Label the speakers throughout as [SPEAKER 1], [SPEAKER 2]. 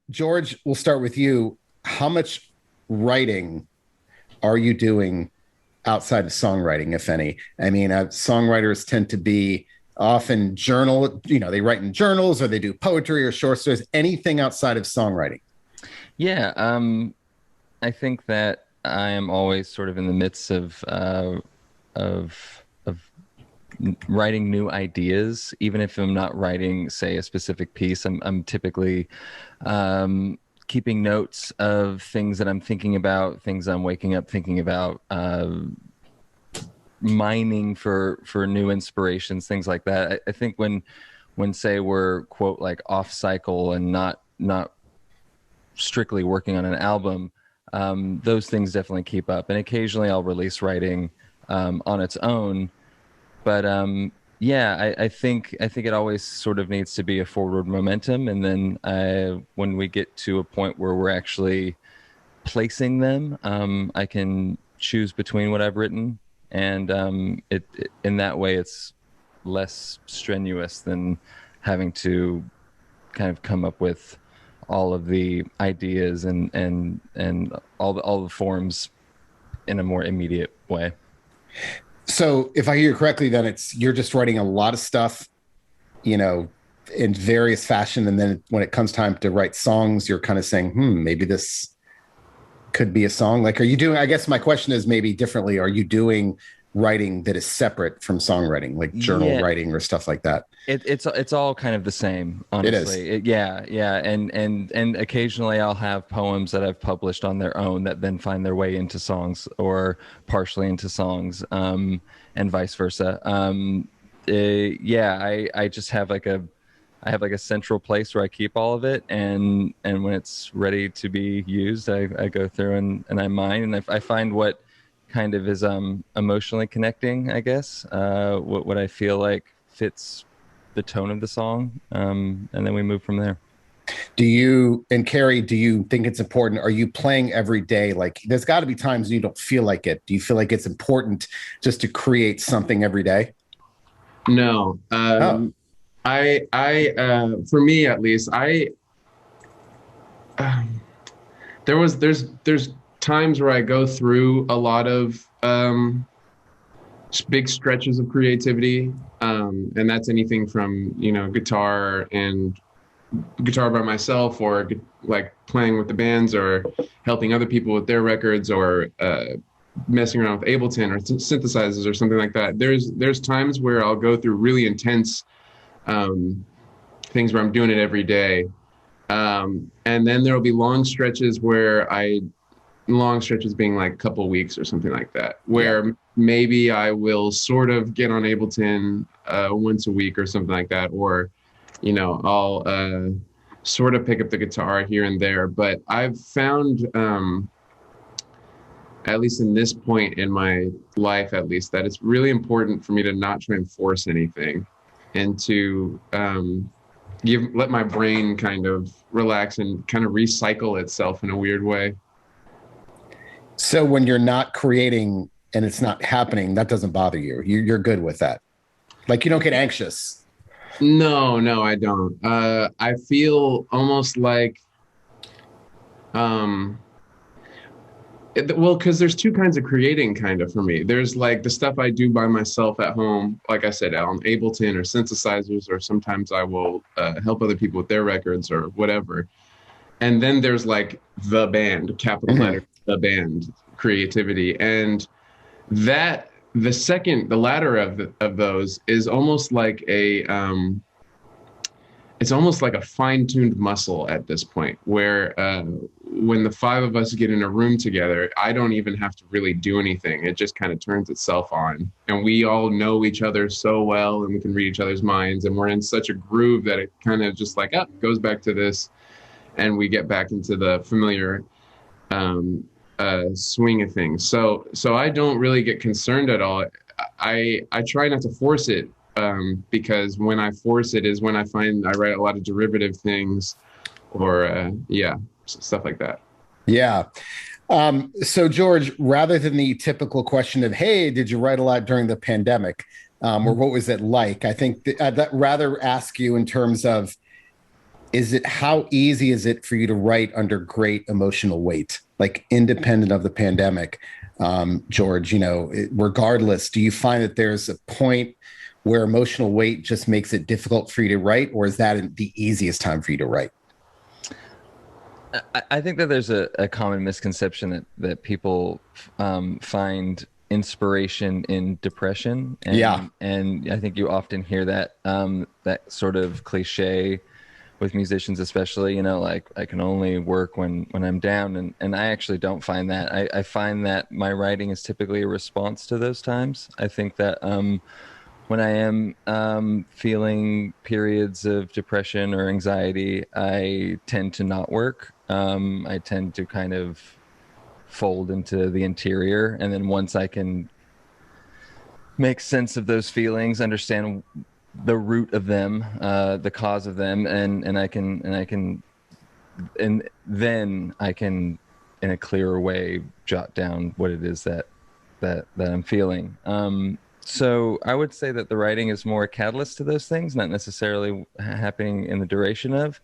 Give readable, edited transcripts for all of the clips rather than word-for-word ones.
[SPEAKER 1] George, we'll start with you. How much writing are you doing outside of songwriting, if any? I mean, songwriters tend to be often they write in journals or they do poetry or short stories, anything outside of songwriting.
[SPEAKER 2] Yeah, I think that I am always sort of in the midst of writing new ideas, even if I'm not writing, say, a specific piece. I'm typically keeping notes of things that I'm thinking about, things I'm waking up thinking about, mining for new inspirations, things like that. I think when say we're quote like off cycle and not strictly working on an album, those things definitely keep up. And occasionally I'll release writing on its own. But yeah, I think it always sort of needs to be a forward momentum, and then when we get to a point where we're actually placing them, I can choose between what I've written, and in that way it's less strenuous than having to kind of come up with all of the ideas and all the forms in a more immediate way.
[SPEAKER 1] So, if I hear you correctly, then it's you're just writing a lot of stuff, you know, in various fashion, and then when it comes time to write songs, you're kind of saying, maybe this could be a song. Like, are you doing? I guess my question is maybe differently. Are you doing writing that is separate from songwriting, like journal
[SPEAKER 2] Yeah,
[SPEAKER 1] writing or stuff like that?
[SPEAKER 2] it's all kind of the same,
[SPEAKER 1] It is.
[SPEAKER 2] honestly. Yeah, yeah, and occasionally I'll have poems that I've published on their own that then find their way into songs or partially into songs, and vice versa. Yeah, I just have like a central place where I keep all of it, and when it's ready to be used, I go through and I mine, and I find what kind of is emotionally connecting, I guess. What I feel like fits the tone of the song, and then we move from there.
[SPEAKER 1] Do you and Carrie, do you think it's important? Are you playing every day? Like there's got to be times when you don't feel like it. Do you feel like it's important just to create something every day?
[SPEAKER 3] No,
[SPEAKER 1] Oh,
[SPEAKER 3] for me at least, um, there's times where I go through a lot of big stretches of creativity, and that's anything from guitar by myself, or like playing with the bands, or helping other people with their records, or messing around with Ableton or synthesizers or something like that. There's times where I'll go through really intense um, things where I'm doing it every day. And then there will be long stretches being like a couple of weeks or something like that,
[SPEAKER 1] yeah.
[SPEAKER 3] where maybe I will sort of get on Ableton once a week or something like that, or I'll sort of pick up the guitar here and there. But I've found, at least in this point in my life, at least, that it's really important for me to not try and force anything, and to let my brain kind of relax and kind of recycle itself in a weird way.
[SPEAKER 1] So when you're not creating and it's not happening, that doesn't bother you. You're good with that. Like you don't get anxious.
[SPEAKER 3] No, no, I don't. I feel almost like, um, well, because there's two kinds of creating, kind of, for me. There's like the stuff I do by myself at home, like I said, on Ableton or synthesizers, or sometimes I will help other people with their records or whatever. And then there's like the band, capital
[SPEAKER 1] Mhm.
[SPEAKER 3] letter, the band creativity. And that the latter of those is almost like it's almost like a fine-tuned muscle at this point, where when the five of us get in a room together, I don't even have to really do anything. It just kind of turns itself on, and we all know each other so well, and we can read each other's minds, and we're in such a groove that it kind of just like, goes back to this, and we get back into the familiar um, swing of things. So I don't really get concerned at all. I try not to force it, because when I force it is when I find I write a lot of derivative things, or yeah, stuff like that.
[SPEAKER 1] Yeah. So George, rather than the typical question of, "Hey, did you write a lot during the pandemic?" Or what was it like? I think that I'd rather ask you in terms of how easy is it for you to write under great emotional weight, like independent of the pandemic? George, regardless, do you find that there's a point where emotional weight just makes it difficult for you to write, or is that the easiest time for you to write?
[SPEAKER 2] I think that there's a common misconception that people find inspiration in depression, and I think you often hear that that sort of cliche with musicians, especially, like I can only work when I'm down, and I actually don't find that. I find that my writing is typically a response to those times. I think that when I am feeling periods of depression or anxiety, I tend to not work. I tend to kind of fold into the interior, and then once I can make sense of those feelings, understand the root of them, the cause of them, and then I can, in a clearer way, jot down what it is that I'm feeling. So I would say that the writing is more a catalyst to those things, not necessarily happening in the duration of.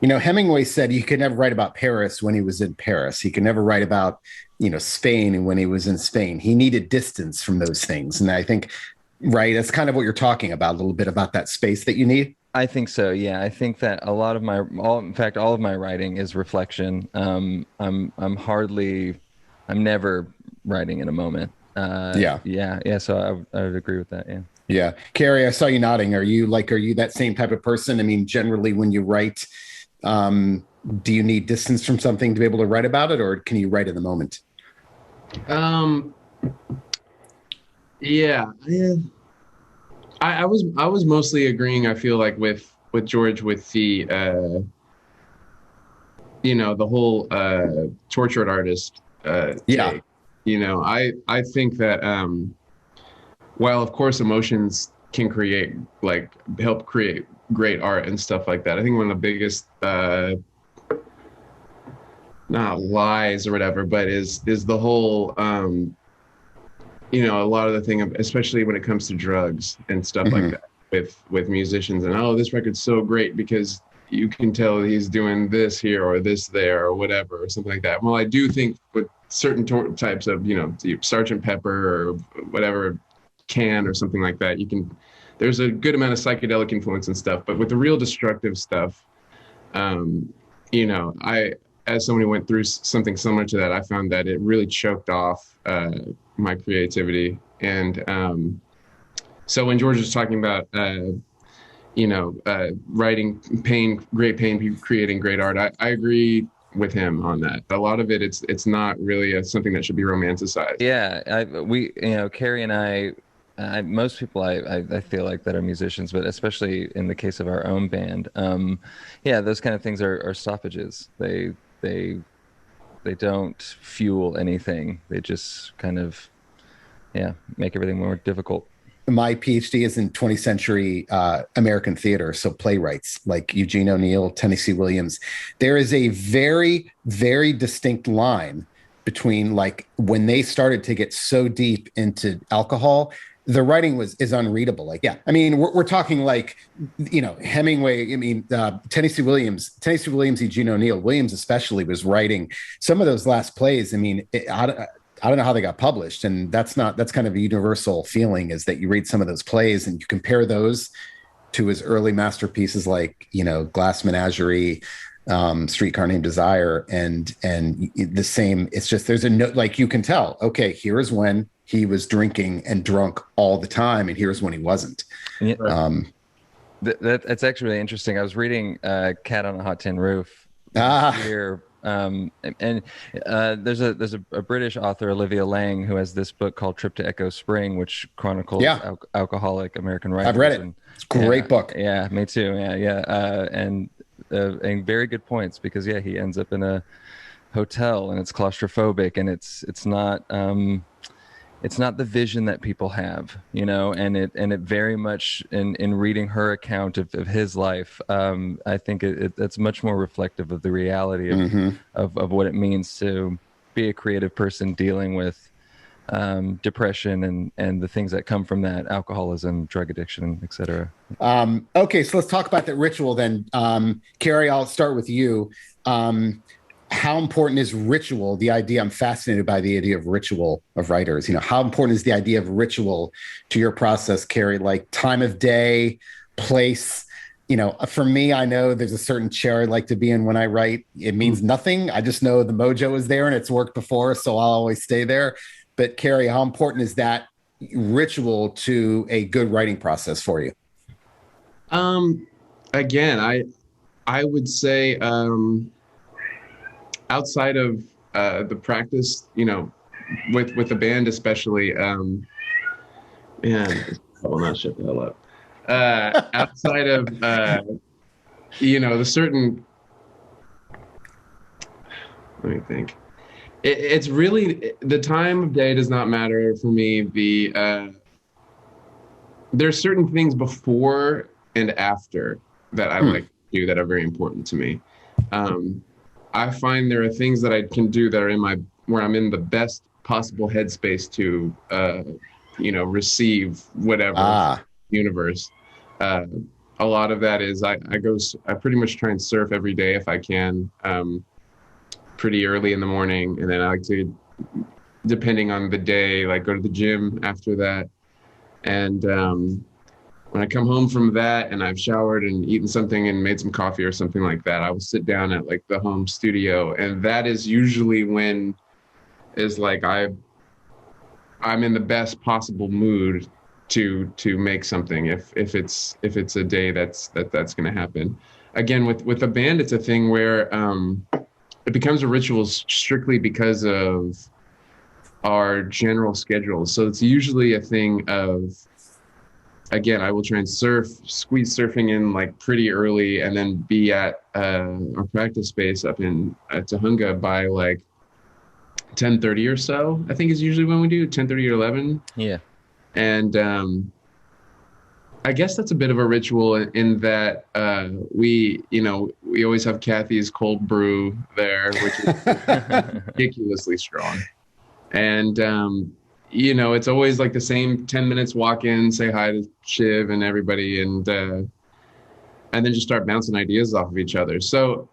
[SPEAKER 1] Hemingway said he could never write about Paris when he was in Paris. He could never write about, Spain when he was in Spain. He needed distance from those things. And I think, right, that's kind of what you're talking about, a little bit about that space that you need.
[SPEAKER 2] I think so. Yeah. I think that a lot of all of my writing is reflection. I'm never writing in a moment. Yeah. So I would agree with that. Yeah.
[SPEAKER 1] Yeah. Kerry, I saw you nodding. Are you that same type of person? I mean, generally when you write, do you need distance from something to be able to write about it, or can you write in the moment?
[SPEAKER 3] Yeah. I was mostly agreeing, I feel like, with George, with the the whole tortured artist take. I think that while of course emotions can help create great art and stuff like that, I think one of the biggest not lies or whatever, but is the whole a lot of the thing, especially when it comes to drugs and stuff like that with musicians, and this record's so great because you can tell he's doing this here or this there or whatever or something like that. Well, I do think with certain types of Sergeant Pepper or whatever can or something like that, there's a good amount of psychedelic influence and stuff, but with the real destructive stuff, I, as someone who went through something similar to that, I found that it really choked off my creativity. And so when George was talking about writing great pain, creating great art, I agree with him on that. A lot of it's not really something that should be romanticized.
[SPEAKER 2] Yeah, Kerry and I, most people I feel like that are musicians, but especially in the case of our own band, those kind of things are stoppages. They don't fuel anything. They just kind of make everything more difficult.
[SPEAKER 1] My PhD is in 20th century American theater, so playwrights like Eugene O'Neill, Tennessee Williams. There is a very, very distinct line between when they started to get so deep into alcohol, the writing is unreadable. I mean, we're talking Hemingway. I mean, Tennessee Williams, Eugene O'Neill, Williams especially was writing some of those last plays. I mean, I don't know how they got published, and that's kind of a universal feeling, is that you read some of those plays and you compare those to his early masterpieces like Glass Menagerie, Streetcar Named Desire, and the same. It's just there's a note, you can tell. Okay, here's when he was drinking and drunk all the time, and here's when he wasn't.
[SPEAKER 2] Yeah. That's actually really interesting. I was reading Cat on a Hot Tin Roof here. And there's a British author, Olivia Lang, who has this book called Trip to Echo Spring, which chronicles alcoholic American writers.
[SPEAKER 1] I've read it. It's a great book.
[SPEAKER 2] Yeah, me too. And very good points, because he ends up in a hotel and it's claustrophobic, and it's not the vision that people have, and it very much in reading her account of his life, I think it's much more reflective of the reality of what it means to be a creative person dealing with depression and the things that come from that, alcoholism, drug addiction, etc.
[SPEAKER 1] Okay, so let's talk about that ritual then. Kerry, I'll start with you. How important is ritual? The idea, I'm fascinated by the idea of ritual of writers. How important is the idea of ritual to your process, Kerry? Like time of day, place. For me, I know there's a certain chair I like to be in when I write. It means nothing. I just know the mojo is there and it's worked before, so I'll always stay there. But Kerry, how important is that ritual to a good writing process for you?
[SPEAKER 3] Again, I would say outside of the practice, with the band especially, man, I will not shut the hell up. Outside of the certain, let me think. It's really, the time of day does not matter for me. There's certain things before and after that I like to do that are very important to me. I find there are things that I can do that are where I'm in the best possible headspace to, receive whatever universe. A lot of that is I pretty much try and surf every day if I can, pretty early in the morning, and then I like to, depending on the day, like go to the gym after that. And when I come home from that and I've showered and eaten something and made some coffee or something like that, I will sit down at like the home studio, and that is usually when is like I'm in the best possible mood to make something if it's a day that's going to happen. Again, with a band, it's a thing where it becomes a ritual strictly because of our general schedule. So it's usually a thing of, again, I will try and squeeze surfing in like pretty early, and then be at our practice space up in Tahunga by like 10:30 or so. I think is usually when we do 10:30 or 11.
[SPEAKER 2] Yeah.
[SPEAKER 3] And I guess that's a bit of a ritual in that we always have Cathy's cold brew there, which is ridiculously strong. And it's always like the same 10 minutes walk in, say hi to Shiv and everybody, and then just start bouncing ideas off of each other. So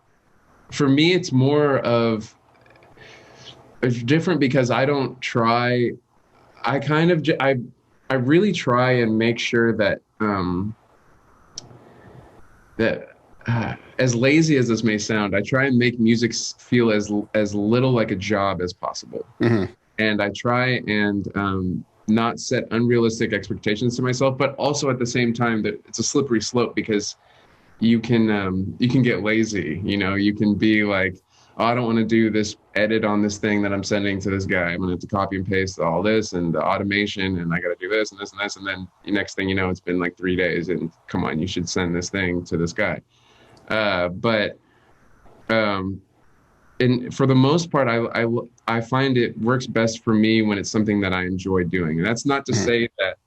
[SPEAKER 3] for me, it's more of, it's different because I don't try, I really try and make sure that as lazy as this may sound, I try and make music feel as little like a job as possible. Mm-hmm. And I try and not set unrealistic expectations to myself, but also at the same time that it's a slippery slope, because you can get lazy. You can be like, oh, I don't want to do this edit on this thing that I'm sending to this guy. I'm going to have to copy and paste all this and the automation, and I got to do this and this and this. And then the next thing you know, it's been like 3 days, and come on, you should send this thing to this guy. And for the most part, I find it works best for me when it's something that I enjoy doing. And that's not to say that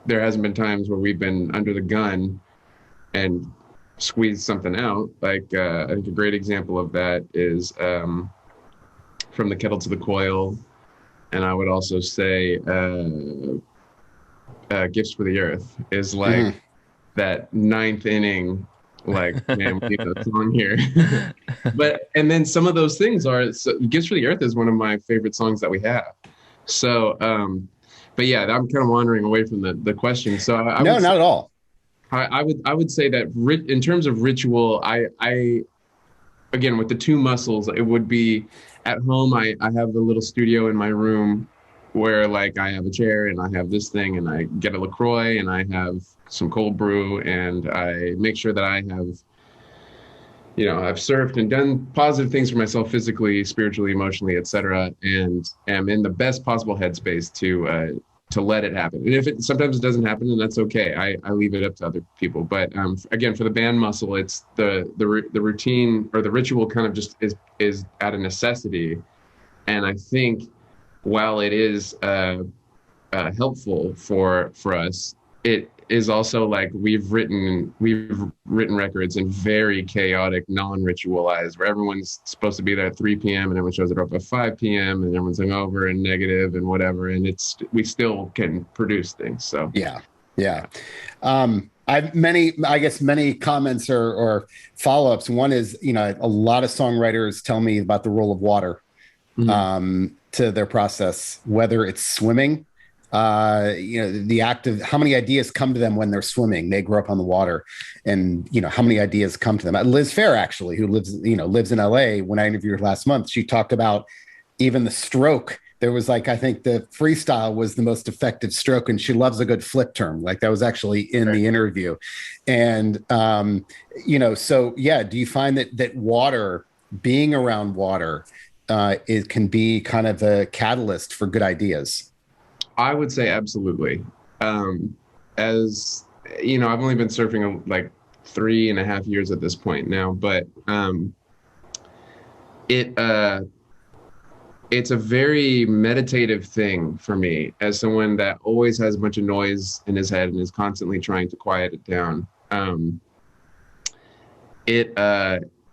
[SPEAKER 3] there hasn't been times where we've been under the gun and squeeze something out. Like I think a great example of that is From the Kettle to the Coil, and I would also say Gifts for the Earth is like that ninth inning, like, man, we need a song here. And then some of those things are, so Gifts for the Earth is one of my favorite songs that we have. So but yeah, I'm kind of wandering away from the question. So
[SPEAKER 1] no, not at all.
[SPEAKER 3] I would say that in terms of ritual, I again, with the two muscles, it would be at home. I have a little studio in my room where like I have a chair and I have this thing, and I get a LaCroix and I have some cold brew, and I make sure that I have, I've surfed and done positive things for myself physically, spiritually, emotionally, etc., and am in the best possible headspace to let it happen. And if sometimes it doesn't happen, then that's okay. I leave it up to other people. But again, for the band muscle, it's the routine or the ritual kind of just is out of necessity. And I think while it is helpful for us, it is also like we've written records in very chaotic, non-ritualized, where everyone's supposed to be there at 3 p.m. and everyone shows up at 5 p.m. and everyone's hungover and negative and whatever, and we still can produce things. So
[SPEAKER 1] yeah. I guess many comments or follow-ups. One is, a lot of songwriters tell me about the role of water to their process, whether it's swimming, the act of how many ideas come to them when they're swimming. They grow up on the water, and how many ideas come to them. Liz Fair, actually, who lives in LA, when I interviewed her last month, she talked about even the stroke. There was I think the freestyle was the most effective stroke, and she loves a good flip term. Like, that was actually in the interview. And, so yeah, do you find that water, being around water, it can be kind of a catalyst for good ideas?
[SPEAKER 3] I would say absolutely. As I've only been surfing like 3.5 years at this point now, but it's a very meditative thing for me, as someone that always has a bunch of noise in his head and is constantly trying to quiet it down. It's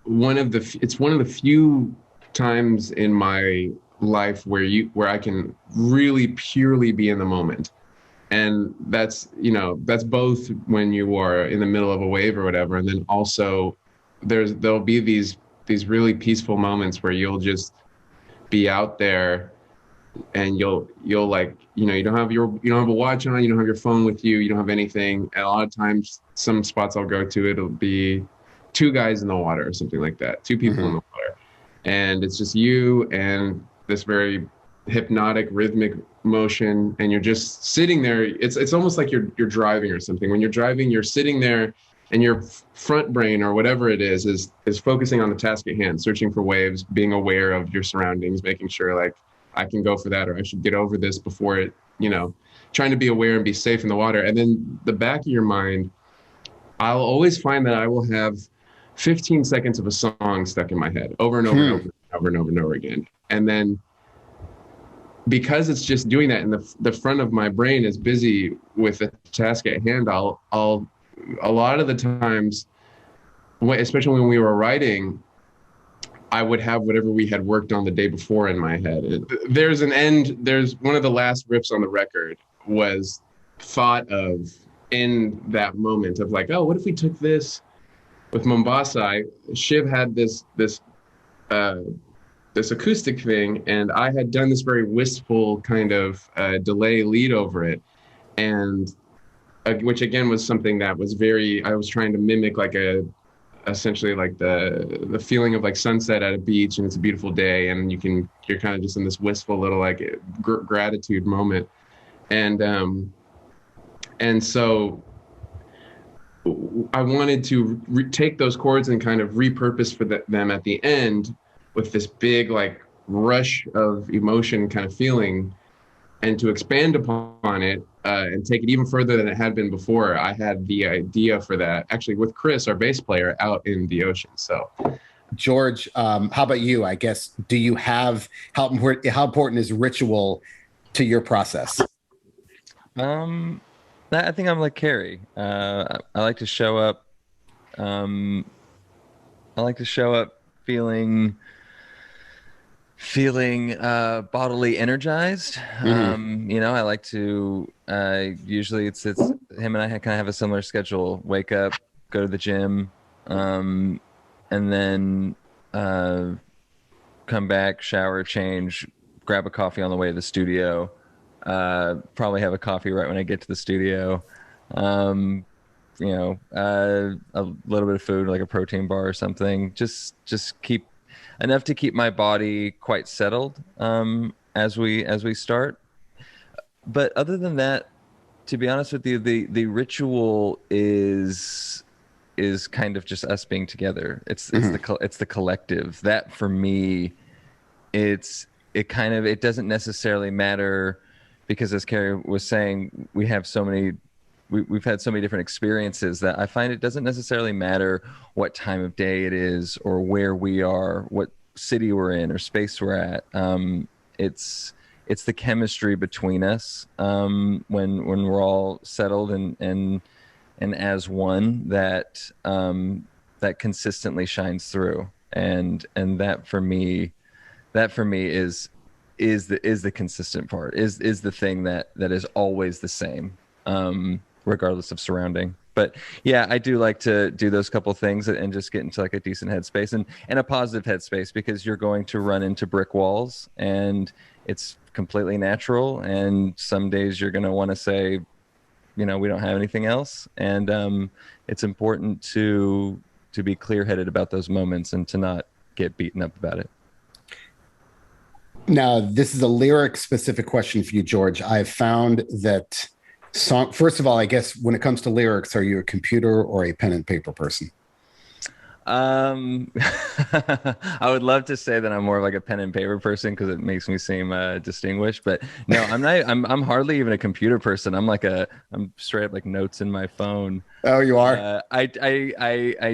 [SPEAKER 3] one of the few times in my life where I can really purely be in the moment. And that's both when you are in the middle of a wave or whatever, and then also there'll be these really peaceful moments where you'll just be out there, and you'll like, you don't have a watch on, you don't have your phone with you, you don't have anything. And a lot of times, some spots I'll go to, it'll be 2 guys in the water or something like that, 2 people in the water, and it's just you and this very hypnotic rhythmic motion, and you're just sitting there. It's almost like you're driving or something. When you're driving, you're sitting there, and your front brain or whatever it is focusing on the task at hand, searching for waves, being aware of your surroundings, making sure like I can go for that, or I should get over this before it, trying to be aware and be safe in the water. And then the back of your mind, I'll always find that I will have 15 seconds of a song stuck in my head over and over and over and over and over again. And then, because it's just doing that, and the front of my brain is busy with the task at hand, I'll a lot of the times, especially when we were writing, I would have whatever we had worked on the day before in my head. There's one of the last riffs on the record was thought of in that moment of like, oh, what if we took this with Mombasa? Shiv had this acoustic thing, and I had done this very wistful kind of delay lead over it, and which again was something that was I was trying to mimic like essentially like the feeling of like sunset at a beach, and it's a beautiful day, and you're kind of just in this wistful little like gratitude moment, and so I wanted to take those chords and kind of repurpose for them at the end with this big like rush of emotion kind of feeling, and to expand upon it and take it even further than it had been before. I had the idea for that actually with Chris, our bass player, out in the ocean. So,
[SPEAKER 1] George, how about you? I guess, do you have how important is ritual to your process?
[SPEAKER 2] I think I'm like Kerry. I like to show up. I like to show up feeling bodily energized. I like to usually it's him and I kind of have a similar schedule. Wake up, go to the gym, and then come back, shower, change, grab a coffee on the way to the studio. Probably have a coffee right when I get to the studio. A little bit of food, like a protein bar or something. Just keep enough to keep my body quite settled as we start. But other than that, to be honest with you, the ritual is kind of just us being together. It's the collective. That for me, it doesn't necessarily matter, because as Kerry was saying, we've had so many different experiences that I find it doesn't necessarily matter what time of day it is or where we are, what city we're in or space we're at. it's the chemistry between us, when we're all settled and as one, that that consistently shines through. And that for me is the consistent part, is the thing that is always the same, regardless of surrounding. But yeah, I do like to do those couple things and just get into like a decent headspace and a positive headspace, because you're going to run into brick walls, and it's completely natural. And some days you're going to want to say, we don't have anything else. And it's important to be clear-headed about those moments and to not get beaten up about it.
[SPEAKER 1] Now, this is a lyric-specific question for you, George. I've found that first of all, I guess when it comes to lyrics, are you a computer or a pen and paper person?
[SPEAKER 2] I would love to say that I'm more of like a pen and paper person, because it makes me seem distinguished. But no, I'm not. I'm hardly even a computer person. I'm straight up like notes in my phone.
[SPEAKER 1] Oh, you are?
[SPEAKER 2] I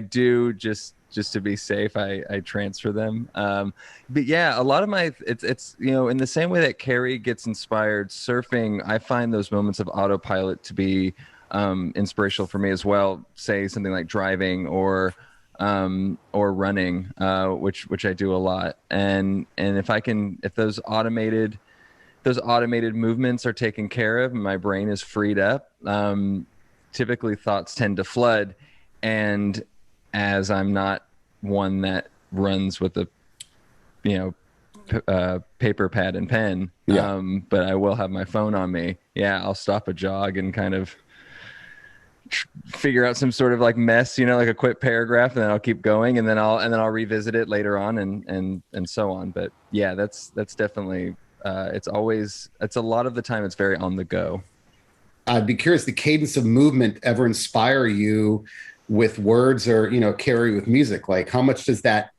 [SPEAKER 2] do, just to be safe, I transfer them. But yeah, a lot of it's in the same way that Kerry gets inspired surfing, I find those moments of autopilot to be inspirational for me as well. Say something like driving or running, which I do a lot. And if those automated movements are taken care of and my brain is freed up, typically thoughts tend to flood. And as I'm not one that runs with a paper, pad, and pen, but I will have my phone on me. Yeah, I'll stop a jog and kind of figure out some sort of like mess, like a quick paragraph, and then I'll keep going, and then I'll revisit it later on, and so on. But yeah, that's definitely it's a lot of the time it's very on the go.
[SPEAKER 1] I'd be curious, the cadence of movement ever inspire you with words, or Kerry with music? Like, how much does that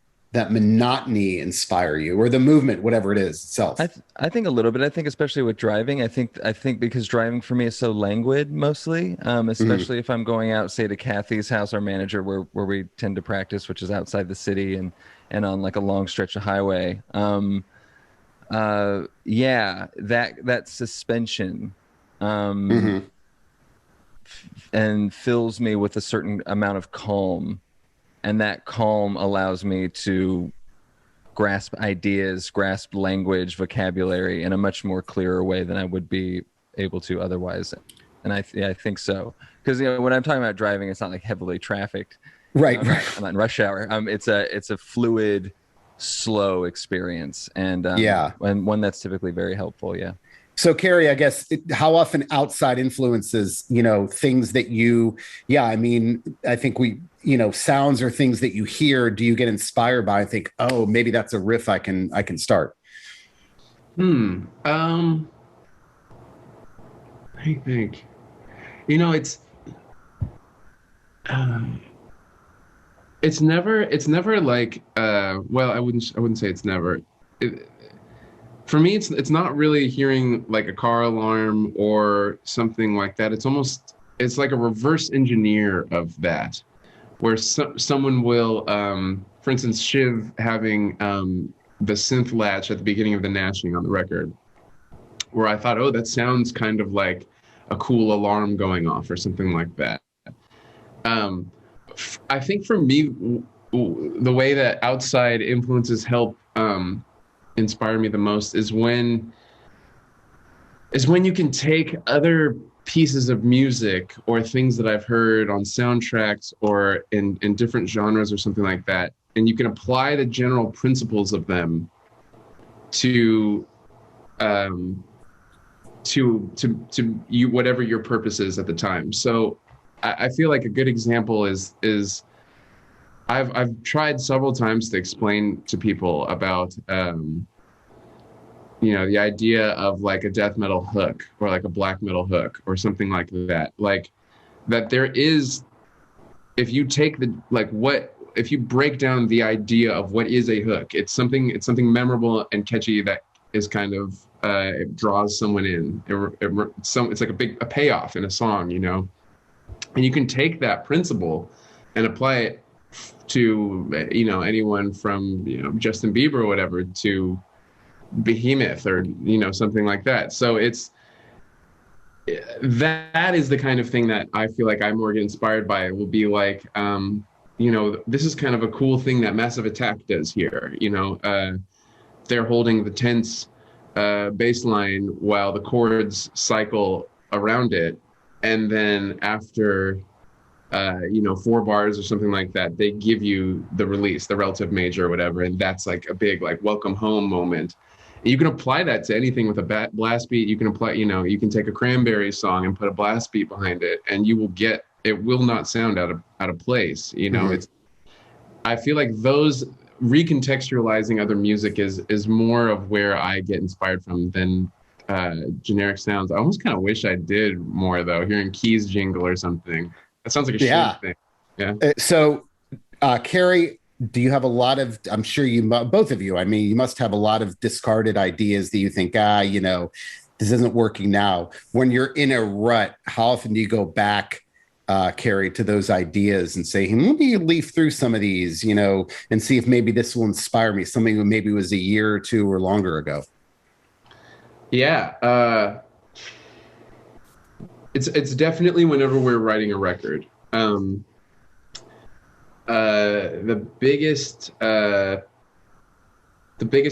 [SPEAKER 1] monotony inspire you, or the movement, whatever it is itself?
[SPEAKER 2] I think a little bit. I think especially with driving, I think because driving for me is so languid mostly, especially if I'm going out, say, to Cathy's house, our manager, where we tend to practice, which is outside the city and on like a long stretch of highway. Yeah, that suspension and fills me with a certain amount of calm, and that calm allows me to grasp ideas, grasp language, vocabulary in a much more clearer way than I would be able to otherwise. And I think so, because when I'm talking about driving, it's not like heavily trafficked,
[SPEAKER 1] right?
[SPEAKER 2] I'm not in rush hour. It's a fluid, slow experience, and and one that's typically very helpful. Yeah.
[SPEAKER 1] So, Kerry, I guess, how often outside influences, things that you, I think sounds or things that you hear, do you get inspired by and think, oh, maybe that's a riff I can start?
[SPEAKER 3] I think, it's never like, well, I wouldn't say it's never. For me, it's not really hearing like a car alarm or something like that. It's like a reverse engineer of that, where someone will, for instance, Shiv having the synth latch at the beginning of the gnashing on the record, where I thought, oh, that sounds kind of like a cool alarm going off or something like that. I think for me, the way that outside influences help inspire me the most is when you can take other pieces of music or things that I've heard on soundtracks or in different genres or something like that, and you can apply the general principles of them to you, whatever your purpose is at the time. So I feel like a good example is I've tried several times to explain to people about the idea of like a death metal hook or like a black metal hook or something like that. Like that there is, if you take if you break down the idea of what is a hook, it's something memorable and catchy that is kind of it draws someone in. It's like a payoff in a song, and you can take that principle and apply it to anyone from Justin Bieber or whatever to behemoth or, you know, something like that. So that is the kind of thing that I feel like I more get inspired by. It will be like, you know, this is kind of a cool thing that Massive Attack does here. You know, they're holding the tense bass line while the chords cycle around it. And then after, you know, 4 bars or something like that, they give you the release, the relative major or whatever. And that's like a big, like, welcome home moment. You can apply that to anything with a blast beat. You can apply, you know, you can take a Cranberries song and put a blast beat behind it, and you will get, it will not sound out of place. You know,
[SPEAKER 1] Mm-hmm.
[SPEAKER 3] it's, I feel like those recontextualizing other music is more of where I get inspired from than generic sounds. I almost kind of wish I did more though, hearing keys jingle or something. That sounds like a
[SPEAKER 1] Yeah.
[SPEAKER 3] Shink thing. Yeah.
[SPEAKER 1] So, Kerry, do you have a lot of, I'm sure both of you, I mean, you must have a lot of discarded ideas that you think, you know, this isn't working now. When you're in a rut, how often do you go back, Kerry, to those ideas and say, let me leaf through some of these, you know, and see if maybe this will inspire me, something that maybe was a year or two or longer ago?
[SPEAKER 3] Yeah. It's definitely whenever we're writing a record. The biggest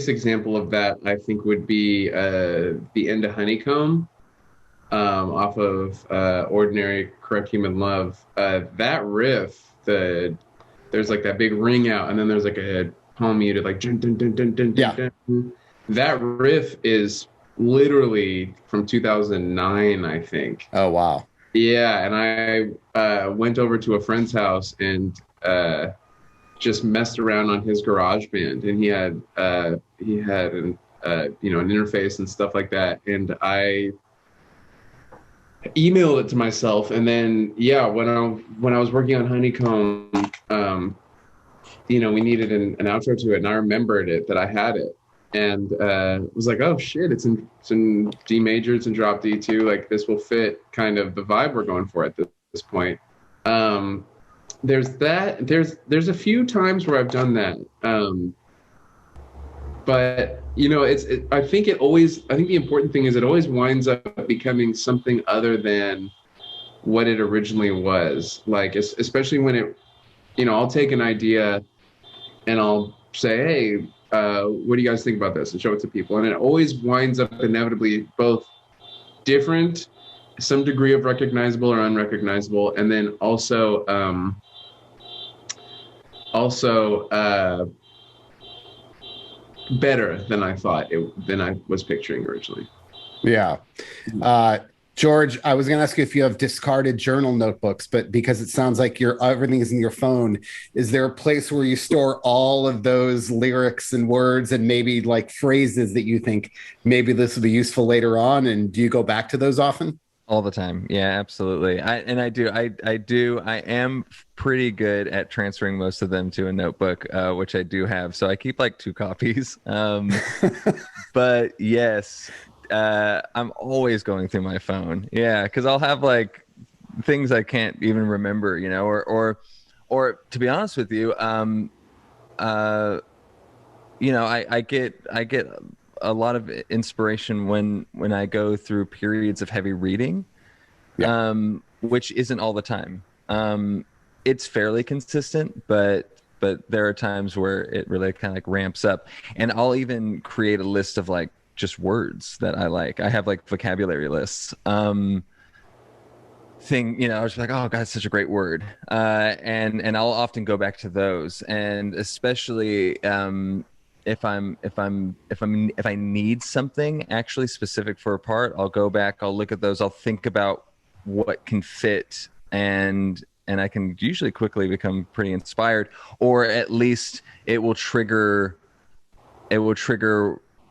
[SPEAKER 3] example of that, I think, would be the end of Honeycomb, off of Ordinary Corrupt Human Love. That riff, there's like that big ring out, and then there's like a palm muted, like dun, dun, dun, dun, dun,
[SPEAKER 1] Yeah.
[SPEAKER 3] dun, dun. That riff is literally from 2009, I think.
[SPEAKER 1] Oh, wow.
[SPEAKER 3] Yeah, and I went over to a friend's house and just messed around on his GarageBand, and he had an you know, an interface and stuff like that, and I emailed it to myself, and then yeah, when I was working on Honeycomb, you know, we needed an outro to it, and I remembered it, that I had it, and was like, oh shit, it's in D major, it's in drop D2, like this will fit kind of the vibe we're going for at this point. There's that. There's a few times where I've done that, but you know, I think the important thing is it always winds up becoming something other than what it originally was. Like, especially when it, you know, I'll take an idea and I'll say, hey, what do you guys think about this, and show it to people, and it always winds up inevitably both different, some degree of recognizable or unrecognizable, and then also better than than I was picturing originally.
[SPEAKER 1] Yeah. George, I was going to ask you if you have discarded journal notebooks, but because it sounds like everything is in your phone, is there a place where you store all of those lyrics and words and maybe like phrases that you think maybe this will be useful later on? And do you go back to those often?
[SPEAKER 2] All the time. Yeah, absolutely. I do. I am pretty good at transferring most of them to a notebook, which I do have. So I keep like 2 copies. But yes, I'm always going through my phone. Yeah, because I'll have like things I can't even remember, you know, or to be honest with you, you know, I get a lot of inspiration when I go through periods of heavy reading,
[SPEAKER 1] Yeah.
[SPEAKER 2] which isn't all the time. It's fairly consistent, but there are times where it really kind of like ramps up, and I'll even create a list of like just words that I like. I have like vocabulary lists. You know, I was like, oh god, it's such a great word, and I'll often go back to those, and especially if I need something actually specific for a part, I'll go back, I'll look at those, I'll think about what can fit, and I can usually quickly become pretty inspired, or at least it will trigger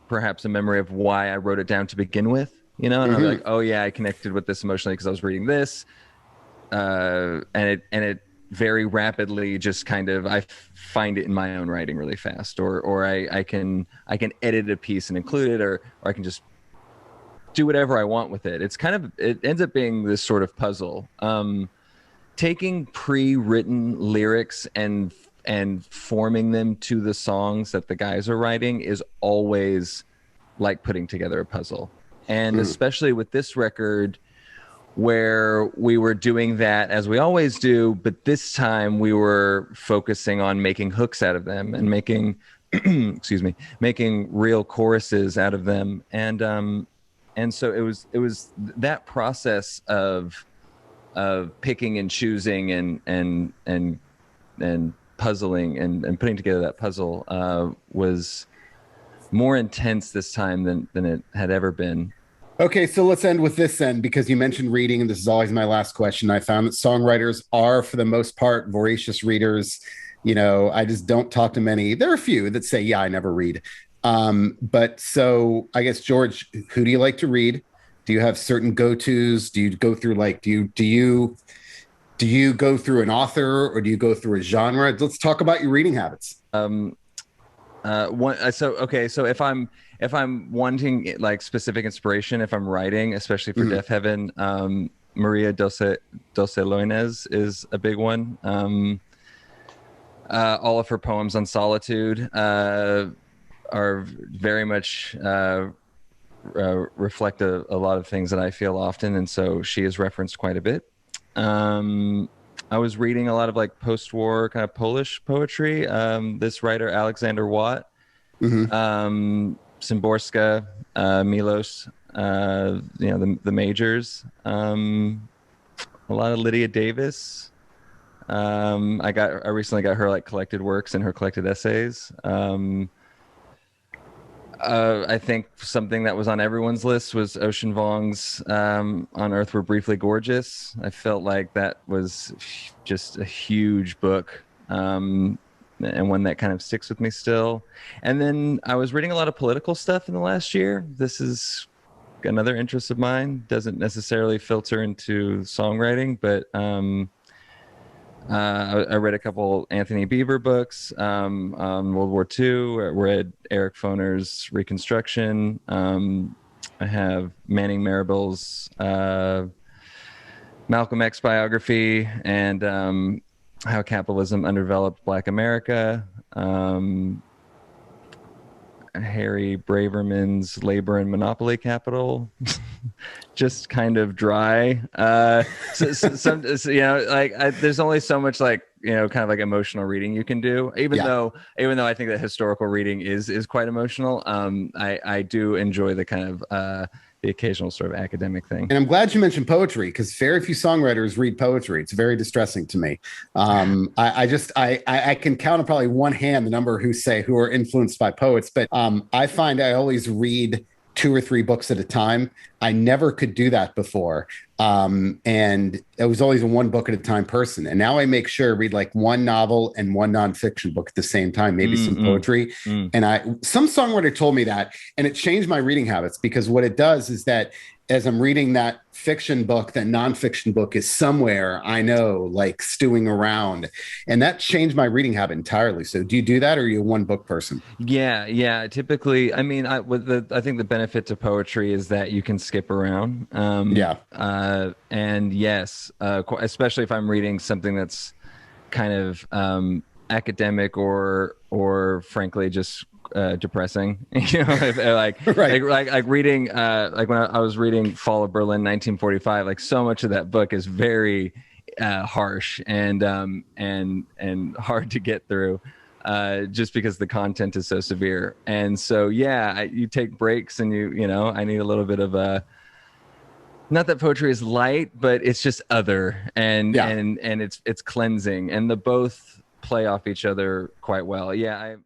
[SPEAKER 2] perhaps a memory of why I wrote it down to begin with, you know, and I'll be like, oh yeah, I connected with this emotionally because I was reading this, and it very rapidly just kind of, I find it in my own writing really fast, or I can edit a piece and include it, or I can just do whatever I want with it. It ends up being this sort of puzzle. Taking pre-written lyrics and forming them to the songs that the guys are writing is always like putting together a puzzle. And especially with this record, where we were doing that as we always do, but this time we were focusing on making hooks out of them and making excuse me, making real choruses out of them. And so it was that process of picking and choosing and puzzling and putting together that puzzle was more intense this time than it had ever been.
[SPEAKER 1] Okay, so let's end with this then, because you mentioned reading, and this is always my last question. I found that songwriters are, for the most part, voracious readers. You know, I just don't talk to many. There are a few that say, yeah, I never read. But so I guess, George, who do you like to read? Do you have certain go-tos? Do you go through like, do you go through an author, or do you go through a genre? Let's talk about your reading habits.
[SPEAKER 2] So if I'm wanting like specific inspiration, if I'm writing, especially for Deafheaven, Maria Doce Loinez is a big one. All of her poems on solitude are very much reflect a lot of things that I feel often, and so she is referenced quite a bit. I was reading a lot of like post-war kind of Polish poetry. This writer Alexander Watt, Szymborska, Milos, the majors. A lot of Lydia Davis. I recently got her like collected works and her collected essays. I think something that was on everyone's list was Ocean Vuong's On Earth We're Briefly Gorgeous. I felt like that was just a huge book, and one that kind of sticks with me still. And then I was reading a lot of political stuff in the last year. This is another interest of mine. Doesn't necessarily filter into songwriting, but I read a couple Anthony Beevor books on World War II. I read Eric Foner's Reconstruction. I have Manning Marable's Malcolm X biography, and How Capitalism Underdeveloped Black America. Harry Braverman's Labor and Monopoly Capital. Just kind of dry. There's only so much like, kind of like emotional reading you can do. Even though I think that historical reading is quite emotional, I do enjoy the kind of the occasional sort of academic thing.
[SPEAKER 1] And I'm glad you mentioned poetry, because very few songwriters read poetry. It's very distressing to me. I can count on probably one hand the number who are influenced by poets, but I find I always read 2 or 3 books at a time. I never could do that before. And I was always a 1 book at a time person. And now I make sure I read like 1 novel and 1 nonfiction book at the same time, maybe some poetry. And some songwriter told me that, and it changed my reading habits, because what it does is that as I'm reading that fiction book, that nonfiction book is somewhere, I know, like stewing around. And that changed my reading habit entirely. So do you do that, or are you a 1 book person?
[SPEAKER 2] Yeah. Typically, I mean, I think the benefit to poetry is that you can skip around. And yes, especially if I'm reading something that's kind of academic or frankly just depressing, like reading like when I was reading Fall of Berlin 1945, like so much of that book is very harsh and hard to get through, just because the content is so severe. And so you take breaks, and I need a little bit of not that poetry is light, but it's just other, and it's cleansing, and the both play off each other quite well. I'm